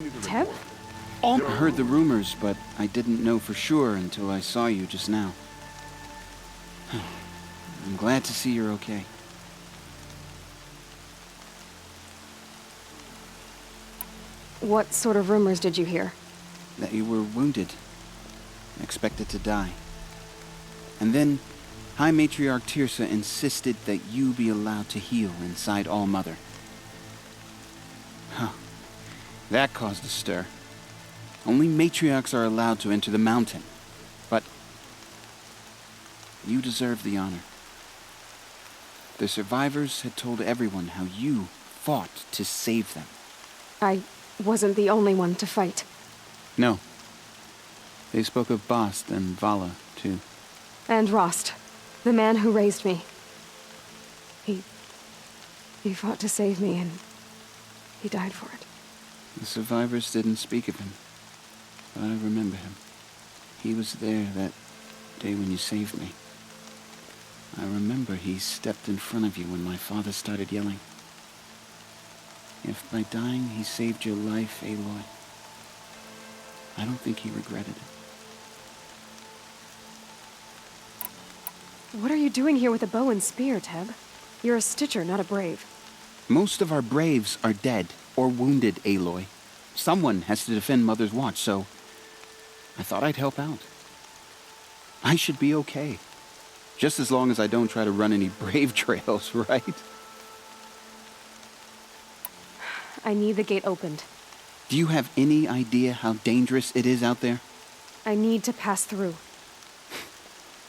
Teb? I heard the rumors, but I didn't know for sure until I saw you just now. I'm glad to see you're okay. What sort of rumors did you hear? That you were wounded, expected to die. And then, High Matriarch Tirsa insisted that you be allowed to heal inside All-Mother. Huh. That caused a stir. Only matriarchs are allowed to enter the mountain. But you deserve the honor. The survivors had told everyone how you fought to save them. I wasn't the only one to fight. No. They spoke of Bast and Vala, too. And Rost, the man who raised me. He fought to save me, and he died for it. The survivors didn't speak of him, but I remember him. He was there that day when you saved me. I remember he stepped in front of you when my father started yelling. If by dying he saved your life, Aloy, I don't think he regretted it. What are you doing here with a bow and spear, Teb? You're a Stitcher, not a Brave. Most of our Braves are dead or wounded, Aloy. Someone has to defend Mother's Watch, so I thought I'd help out. I should be okay. Just as long as I don't try to run any Brave trails, right? I need the gate opened. Do you have any idea how dangerous it is out there? I need to pass through.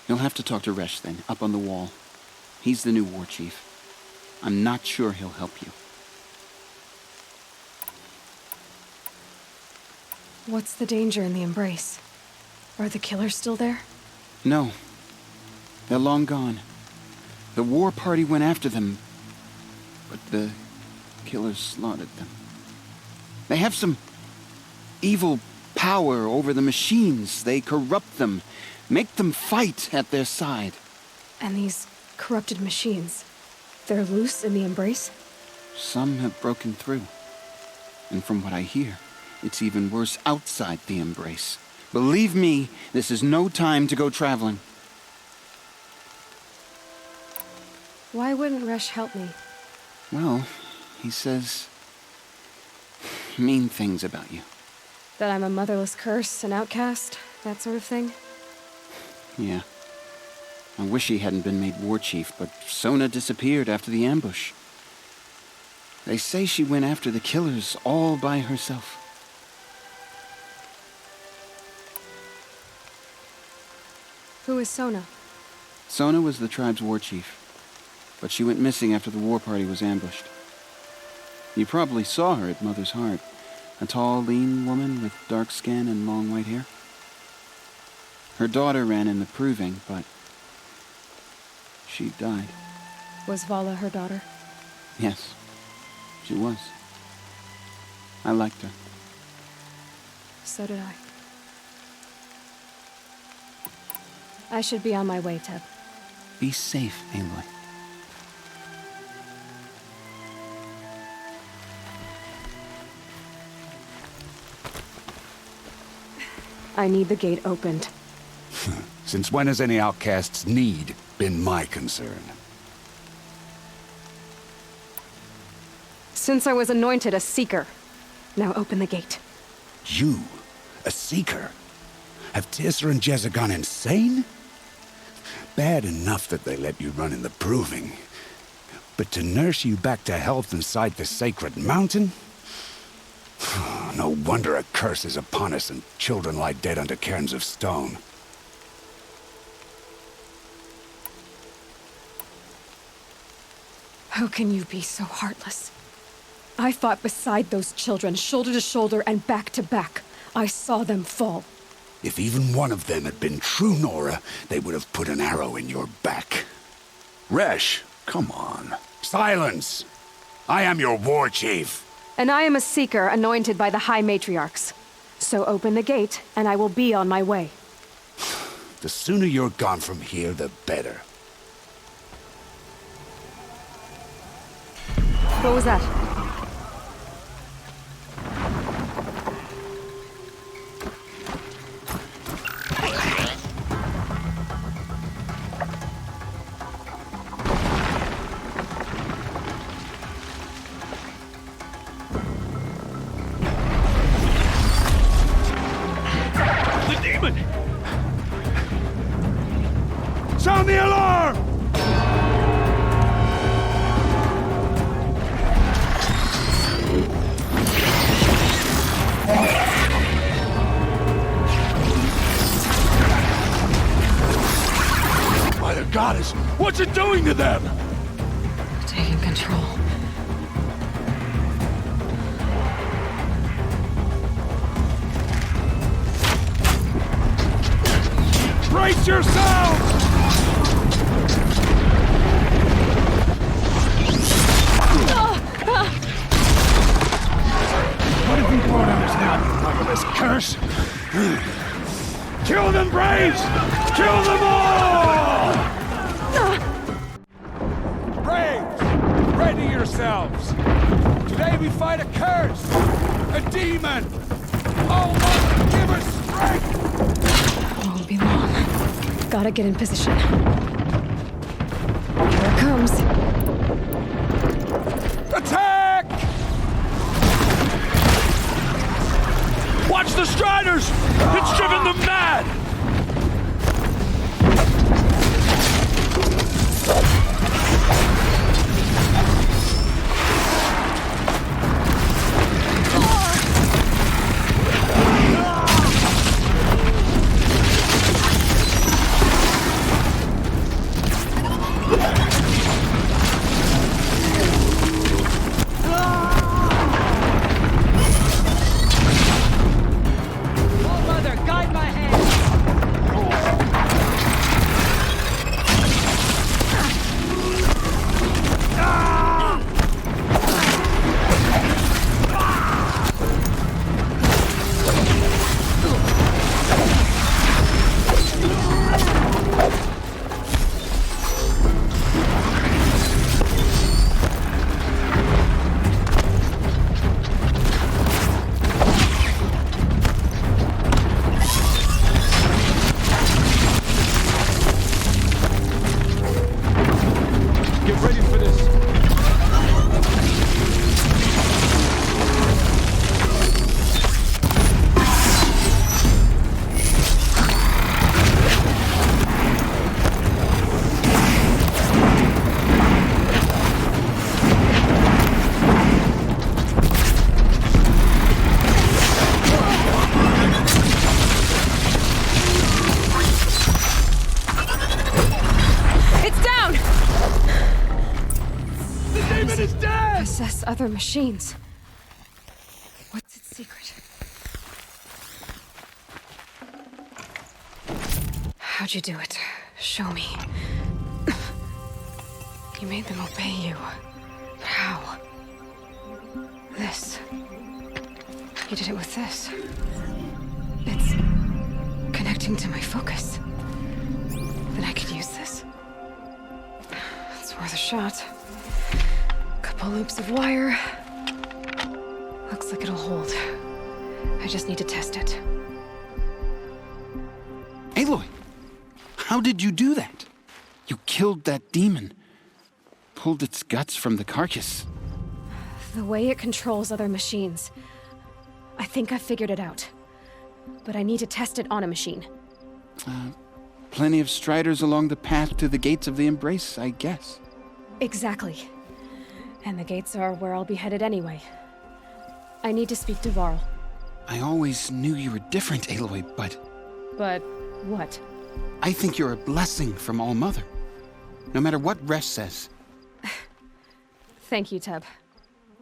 You'll have to talk to Resh then, up on the wall. He's the new war chief. I'm not sure he'll help you. What's the danger in the Embrace? Are the killers still there? No. They're long gone. The war party went after them, but the killers slaughtered them. They have some evil power over the machines. They corrupt them, make them fight at their side. And these corrupted machines, they're loose in the Embrace? Some have broken through. And from what I hear, it's even worse outside the Embrace. Believe me, this is no time to go traveling. Why wouldn't Resh help me? Well, he says mean things about you. That I'm a motherless curse, an outcast, that sort of thing? Yeah. I wish he hadn't been made war chief, but Sona disappeared after the ambush. They say she went after the killers all by herself. Who is Sona? Sona was the tribe's war chief, but she went missing after the war party was ambushed. You probably saw her at Mother's Heart, a tall, lean woman with dark skin and long white hair. Her daughter ran in the proving, but she died. Was Vala her daughter? Yes, she was. I liked her. So did I. I should be on my way, Teb. Be safe, Aloy. I need the gate opened. Since when has any outcast's need been my concern? Since I was anointed a Seeker. Now open the gate. You? A Seeker? Have Tirsa and Jezza gone insane? Bad enough that they let you run in the proving. But to nurse you back to health inside the sacred mountain? No wonder a curse is upon us and children lie dead under cairns of stone. How can you be so heartless? I fought beside those children, shoulder to shoulder and back to back. I saw them fall. If even one of them had been true Nora, they would have put an arrow in your back. Resh, come on. Silence! I am your war chief. And I am a Seeker anointed by the High Matriarchs. So open the gate, and I will be on my way. The sooner you're gone from here, the better. What was that? doing to them? Taking control. Brace yourselves! What have you brought on us now, motherless curse? Kill them, Braves! Kill them all! Braves, ready yourselves! Today we fight a curse, a demon! Oh, Mother, give us strength! Won't be long. Gotta get in position. Here it comes. Attack! Watch the Striders! It's driven them mad! Possess other machines. What's its secret? How'd you do it? Show me. You made them obey you. How? This. You did it with this. It's connecting to my focus. Then I could use this. It's worth a shot. Couple loops of wire. Looks like it'll hold. I just need to test it. Aloy, how did you do that? You killed that demon. Pulled its guts from the carcass. The way it controls other machines. I think I figured it out. But I need to test it on a machine. Plenty of Striders along the path to the gates of the Embrace, I guess. Exactly. And the gates are where I'll be headed anyway. I need to speak to Varl. I always knew you were different, Aloy, but... But what? I think you're a blessing from All-Mother. No matter what Resh says. Thank you, Teb.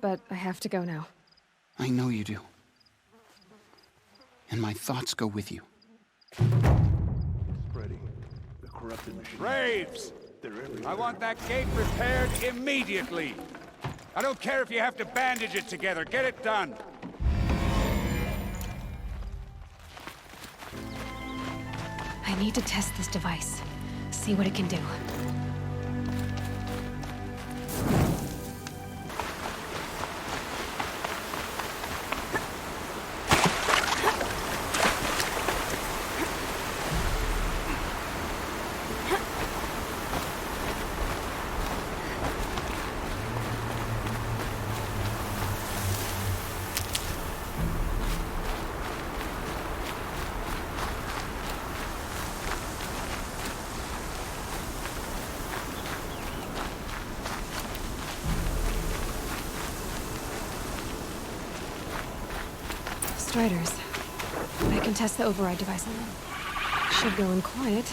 But I have to go now. I know you do. And my thoughts go with you. Spreading the corrupted machine. Braves! They're everywhere. I want that gate repaired immediately. I don't care if you have to bandage it together. Get it done. I need to test this device. See what it can do. Striders. I can test the override device on them. Should go in quiet.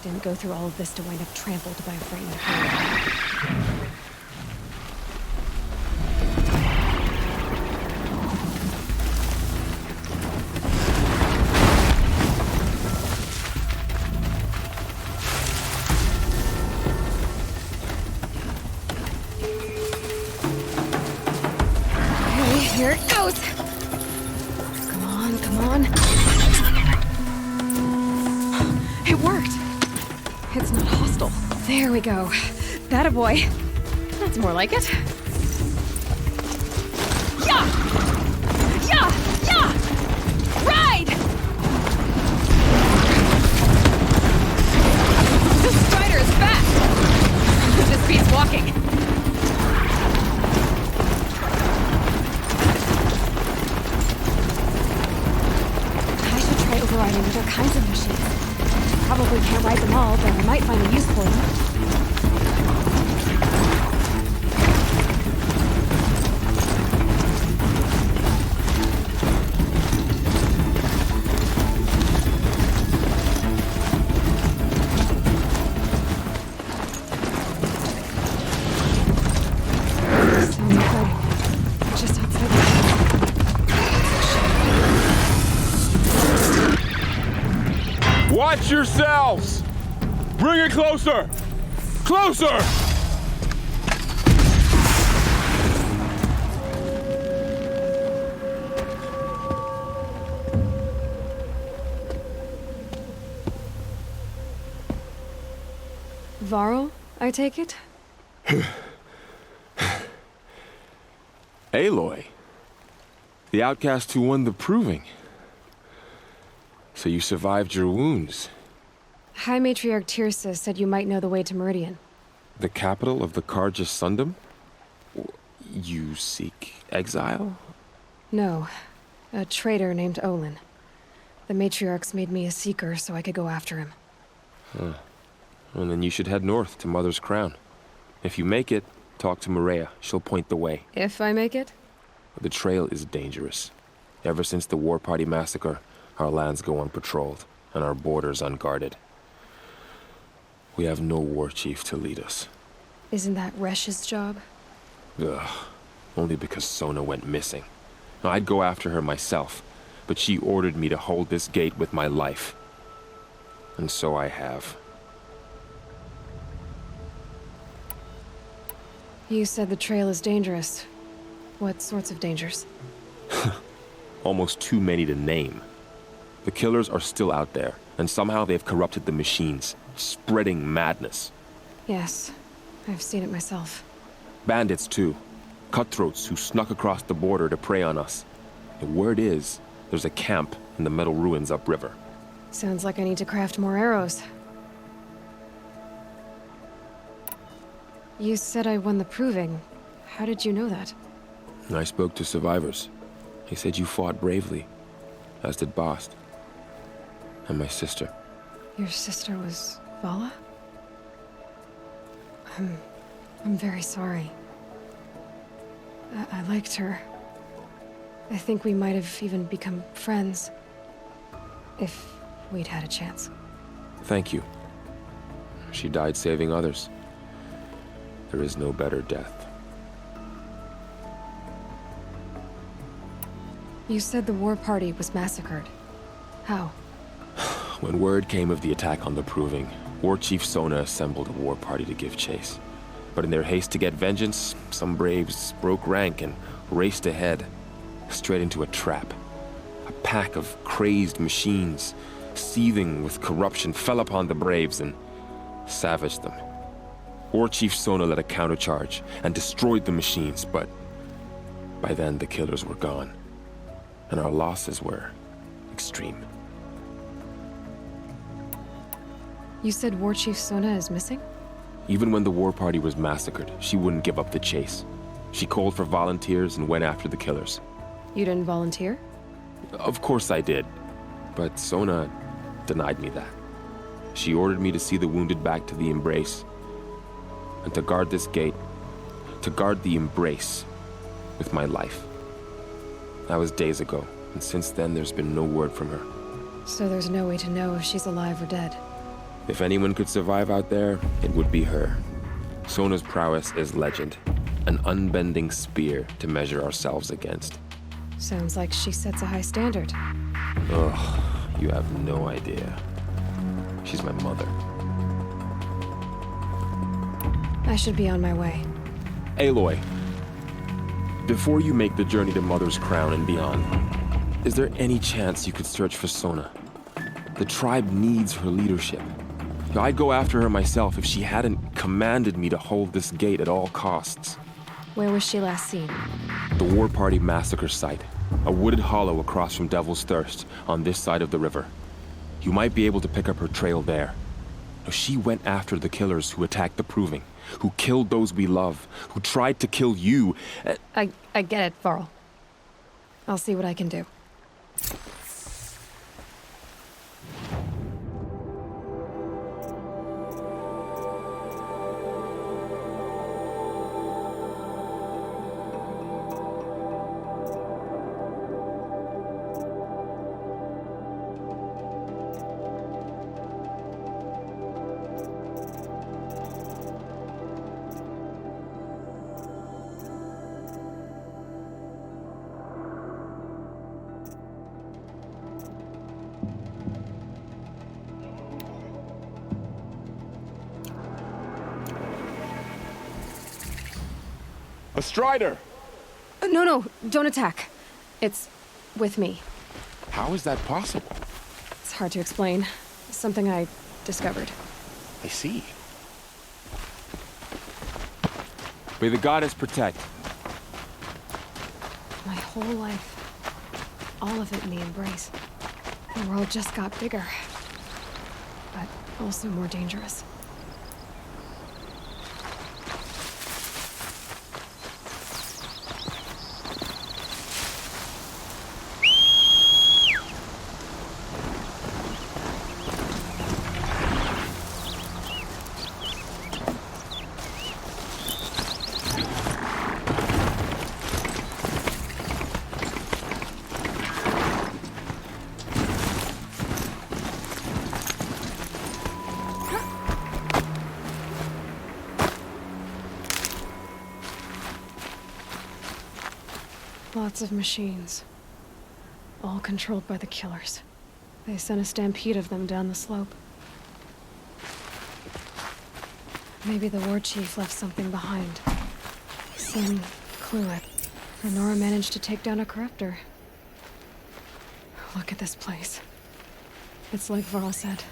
didn't go through all of this to wind up trampled by a frightened herd. Okay, here it goes. Come on, come on. It worked. It's not hostile. There we go. That a boy. That's more like it. Yeah! Yeah! Yeah! Ride! This spider is fast! This beats walking. I should try overriding other kinds of machines. Probably can't ride them all, but I might find a use for them. Sounds good. Just outside the Watch yourselves! Bring it closer! Closer! Varl, I take it? Aloy. The outcast who won the proving. So you survived your wounds. High Matriarch Tirsa said you might know the way to Meridian. The capital of the Carja Sundom? You seek exile? No, a traitor named Olin. The Matriarchs made me a seeker so I could go after him. And then you should head north to Mother's Crown. If you make it, talk to Maria. She'll point the way. If I make it? The trail is dangerous. Ever since the War Party massacre, our lands go unpatrolled, and our borders unguarded. We have no war chief to lead us. Isn't that Resh's job? Ugh. Only because Sona went missing. Now, I'd go after her myself, but she ordered me to hold this gate with my life. And so I have. You said the trail is dangerous. What sorts of dangers? Almost too many to name. The killers are still out there, and somehow they've corrupted the machines, spreading madness. Yes, I've seen it myself. Bandits, too. Cutthroats who snuck across the border to prey on us. The word is, there's a camp in the metal ruins upriver. Sounds like I need to craft more arrows. You said I won the proving. How did you know that? I spoke to survivors. They said you fought bravely, as did Bast. And my sister. Your sister was Vala? I'm very sorry. I liked her. I think we might have even become friends. If we'd had a chance. Thank you. She died saving others. There is no better death. You said the war party was massacred. How? When word came of the attack on the Proving, War Chief Sona assembled a war party to give chase. But in their haste to get vengeance, some braves broke rank and raced ahead, straight into a trap. A pack of crazed machines, seething with corruption, fell upon the braves and savaged them. War Chief Sona led a countercharge and destroyed the machines, but by then the killers were gone, and our losses were extreme. You said War Chief Sona is missing? Even when the war party was massacred, she wouldn't give up the chase. She called for volunteers and went after the killers. You didn't volunteer? Of course I did, but Sona denied me that. She ordered me to see the wounded back to the Embrace, and to guard this gate, to guard the Embrace with my life. That was days ago, and since then there's been no word from her. So there's no way to know if she's alive or dead? If anyone could survive out there, it would be her. Sona's prowess is legend, an unbending spear to measure ourselves against. Sounds like she sets a high standard. Ugh, you have no idea. She's my mother. I should be on my way. Aloy, before you make the journey to Mother's Crown and beyond, is there any chance you could search for Sona? The tribe needs her leadership. I'd go after her myself if she hadn't commanded me to hold this gate at all costs. Where was she last seen? The War Party massacre site, a wooded hollow across from Devil's Thirst on this side of the river. You might be able to pick up her trail there. Now, she went after the killers who attacked the Proving, who killed those we love, who tried to kill you. I get it, Varl. I'll see what I can do. A Strider! No, don't attack. It's with me. How is that possible? It's hard to explain. Something I discovered. I see. May the goddess protect. My whole life. All of it in the embrace. The world just got bigger. But also more dangerous. Lots of machines. All controlled by the killers. They sent a stampede of them down the slope. Maybe the war chief left something behind. Some clue it. Nora managed to take down a corruptor. Look at this place. It's like Varl said.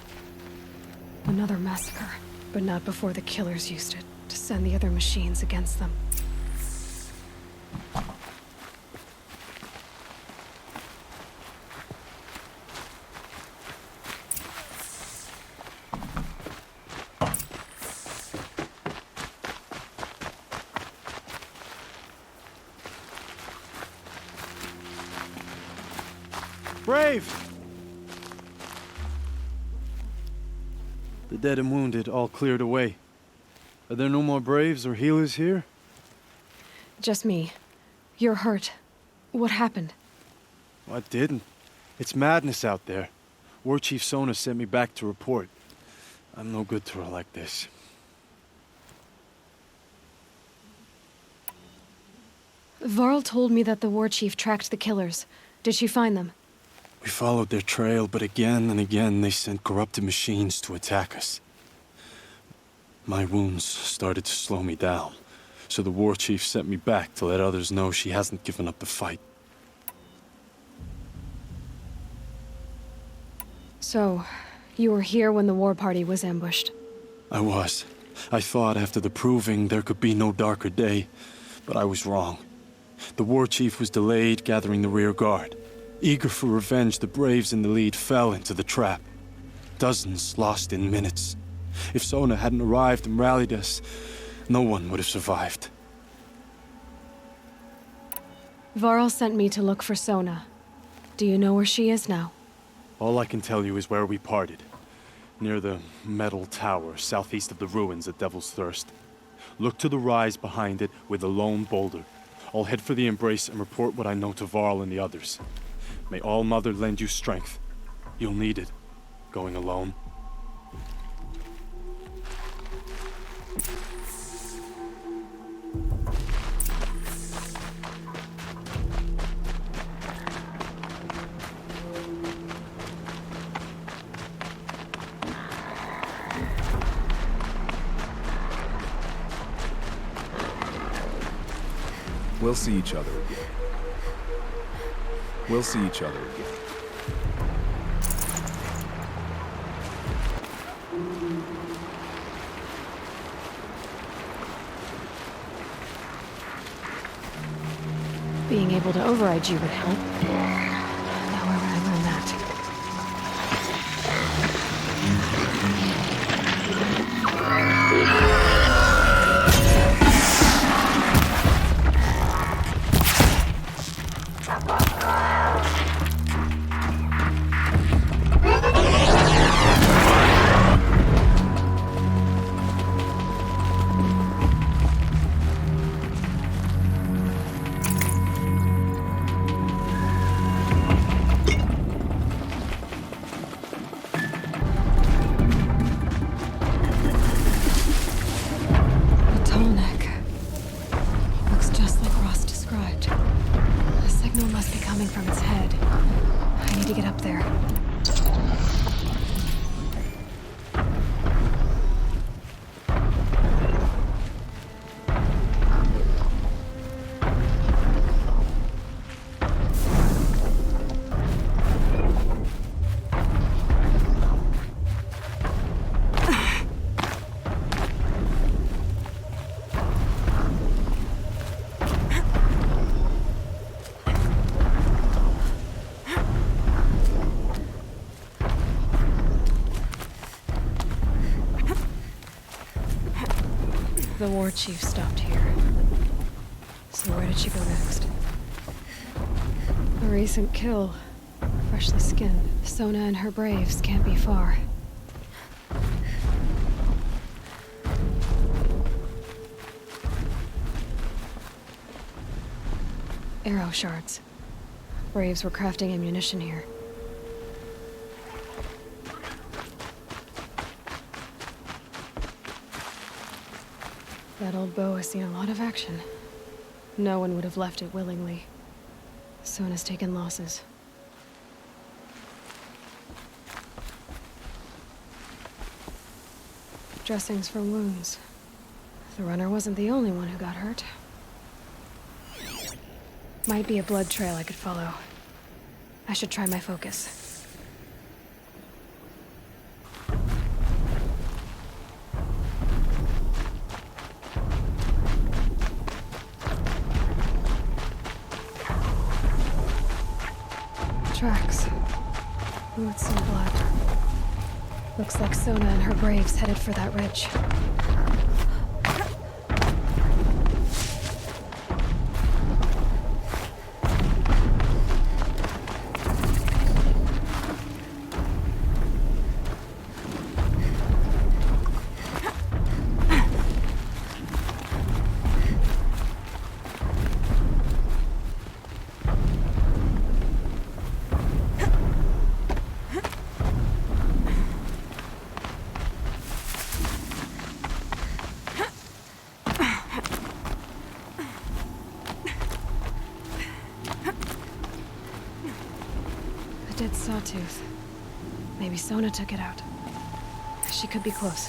Another massacre. But not before the killers used it to send the other machines against them. Brave! The dead and wounded all cleared away. Are there no more Braves or healers here? Just me. You're hurt. What happened? I didn't. It's madness out there. War Chief Sona sent me back to report. I'm no good to her like this. Varl told me that the war chief tracked the killers. Did she find them? We followed their trail, but again and again they sent corrupted machines to attack us. My wounds started to slow me down, so the war chief sent me back to let others know she hasn't given up the fight. So, you were here when the war party was ambushed? I was. I thought after the Proving there could be no darker day, but I was wrong. The war chief was delayed gathering the rear guard. Eager for revenge, the Braves in the lead fell into the trap. Dozens lost in minutes. If Sona hadn't arrived and rallied us, no one would have survived. Varl sent me to look for Sona. Do you know where she is now? All I can tell you is where we parted. Near the metal tower, southeast of the ruins at Devil's Thirst. Look to the rise behind it with a lone boulder. I'll head for the embrace and report what I know to Varl and the others. May All Mother lend you strength. You'll need it, going alone. We'll see each other again. We'll see each other again. Being able to override you would help. Now where would I learn that? From its head. I need to get up there. The war chief stopped here. So where did she go next? A recent kill. Freshly skinned. Sona and her braves can't be far. Arrow shards. Braves were crafting ammunition here. That old bow has seen a lot of action. No one would have left it willingly. Sona's taken losses. Dressings for wounds. The runner wasn't the only one who got hurt. Might be a blood trail I could follow. I should try my focus. Tracks. Boots and blood. Looks like Sona and her braves headed for that ridge. Dead sawtooth. Maybe Sona took it out. She could be close.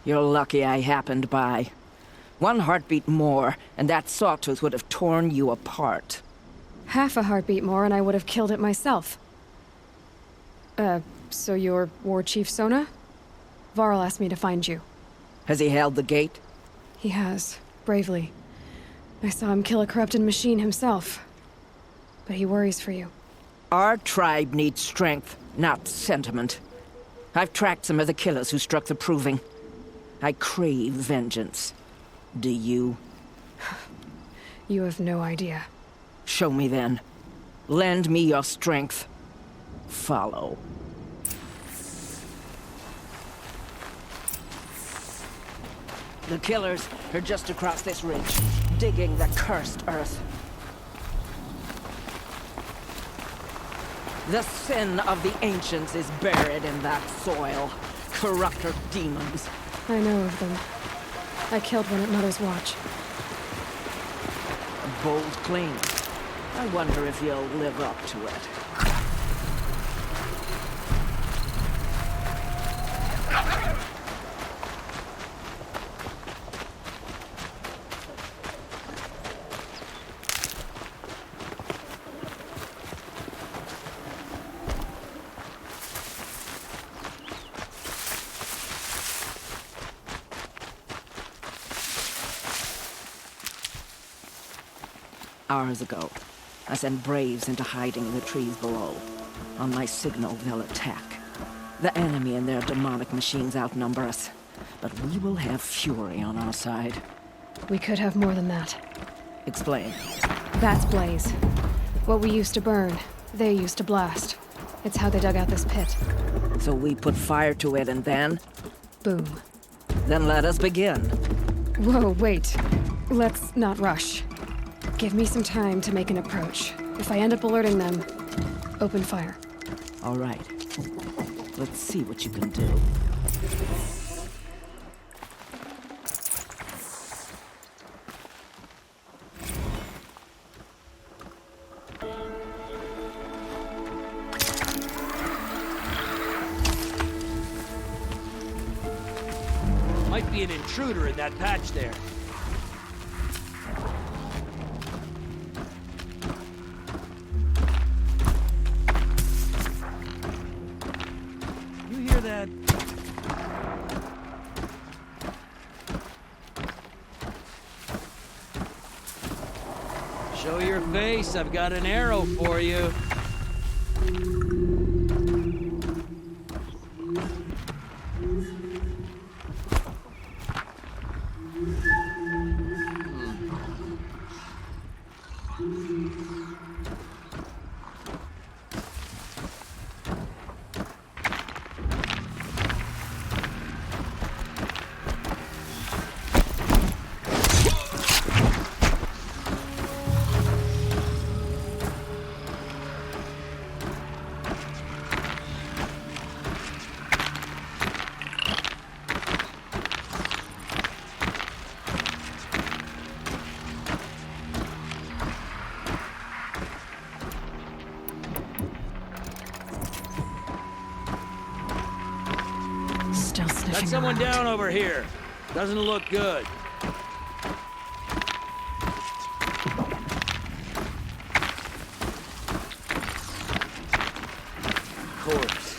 You're lucky I happened by. One heartbeat more, and that sawtooth would have torn you apart. Half a heartbeat more and I would have killed it myself. So you're War Chief Sona? Varl asked me to find you. Has he held the gate? He has, bravely. I saw him kill a corrupted machine himself. But he worries for you. Our tribe needs strength, not sentiment. I've tracked some of the killers who struck the Proving. I crave vengeance. Do you? You have no idea. Show me then. Lend me your strength. Follow. The killers are just across this ridge, digging the cursed earth. The sin of the ancients is buried in that soil. Corrupter demons. I know of them. I killed one at Mother's Watch. A bold claim. I wonder if you'll live up to it. Hours ago, I sent Braves into hiding in the trees below. On my signal, they'll attack. The enemy and their demonic machines outnumber us, but we will have fury on our side. We could have more than that. Explain. That's Blaze. What we used to burn, they used to blast. It's how they dug out this pit. So we put fire to it and then? Boom. Then let us begin. Whoa, wait. Let's not rush. Give me some time to make an approach. If I end up alerting them, open fire. All right. Let's see what you can do. Might be an intruder in that patch there. You hear that? Show your face, I've got an arrow for you. Still sniffing Got someone around. down over here. Doesn't look good. Corpse.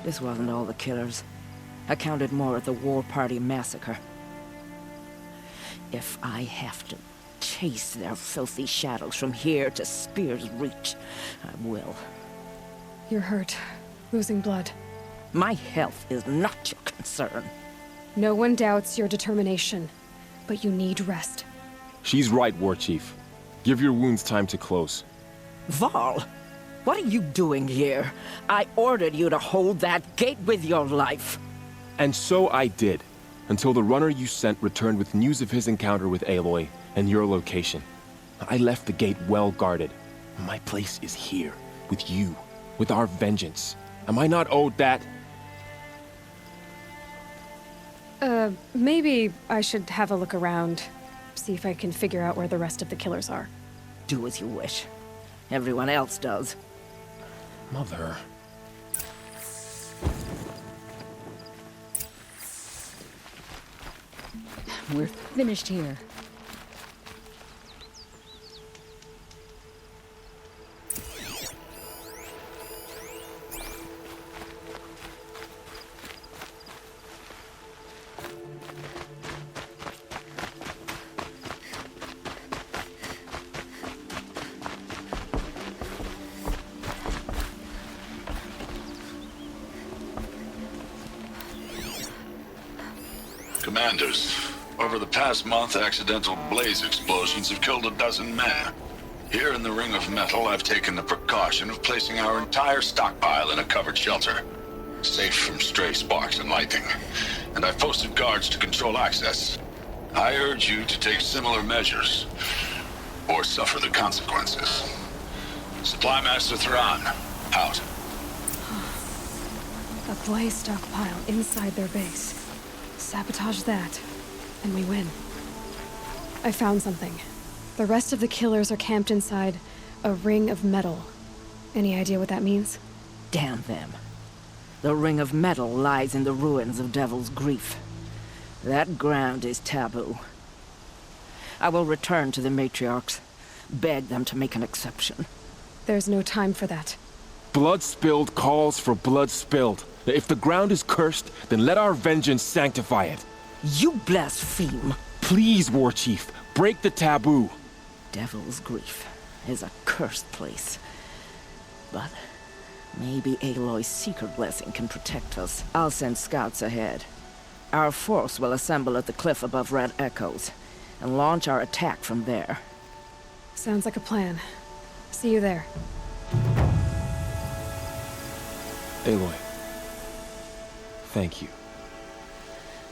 This wasn't all the killers. I counted more at the War Party massacre. If I have to chase their filthy shadows from here to Spear's Reach, I will. You're hurt, losing blood. My health is not your concern. No one doubts your determination, but you need rest. She's right, War Chief. Give your wounds time to close. Val, what are you doing here? I ordered you to hold that gate with your life. And so I did, until the runner you sent returned with news of his encounter with Aloy and your location. I left the gate well guarded. My place is here, with you, with our vengeance. Am I not owed that? Maybe I should have a look around. See if I can figure out where the rest of the killers are. Do as you wish. Everyone else does. Mother. We're finished here. Commanders, over the past month, accidental blaze explosions have killed 12 men. Here in the Ring of Metal, I've taken the precaution of placing our entire stockpile in a covered shelter, safe from stray sparks and lightning, and I've posted guards to control access. I urge you to take similar measures, or suffer the consequences. Supply Master Thrawn, out. A blaze stockpile inside their base. Sabotage that, and we win. I found something. The rest of the killers are camped inside a ring of metal. Any idea what that means? Damn them. The Ring of Metal lies in the ruins of Devil's Grief. That ground is taboo. I will return to the matriarchs, beg them to make an exception. There's no time for that. Blood spilled calls for blood spilled. If the ground is cursed, then let our vengeance sanctify it. You blaspheme. Please, War Chief, break the taboo. Devil's Grief is a cursed place. But maybe Aloy's secret blessing can protect us. I'll send scouts ahead. Our force will assemble at the cliff above Red Echoes and launch our attack from there. Sounds like a plan. See you there. Aloy. Thank you.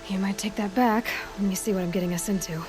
You might take that back when you see what I'm getting us into.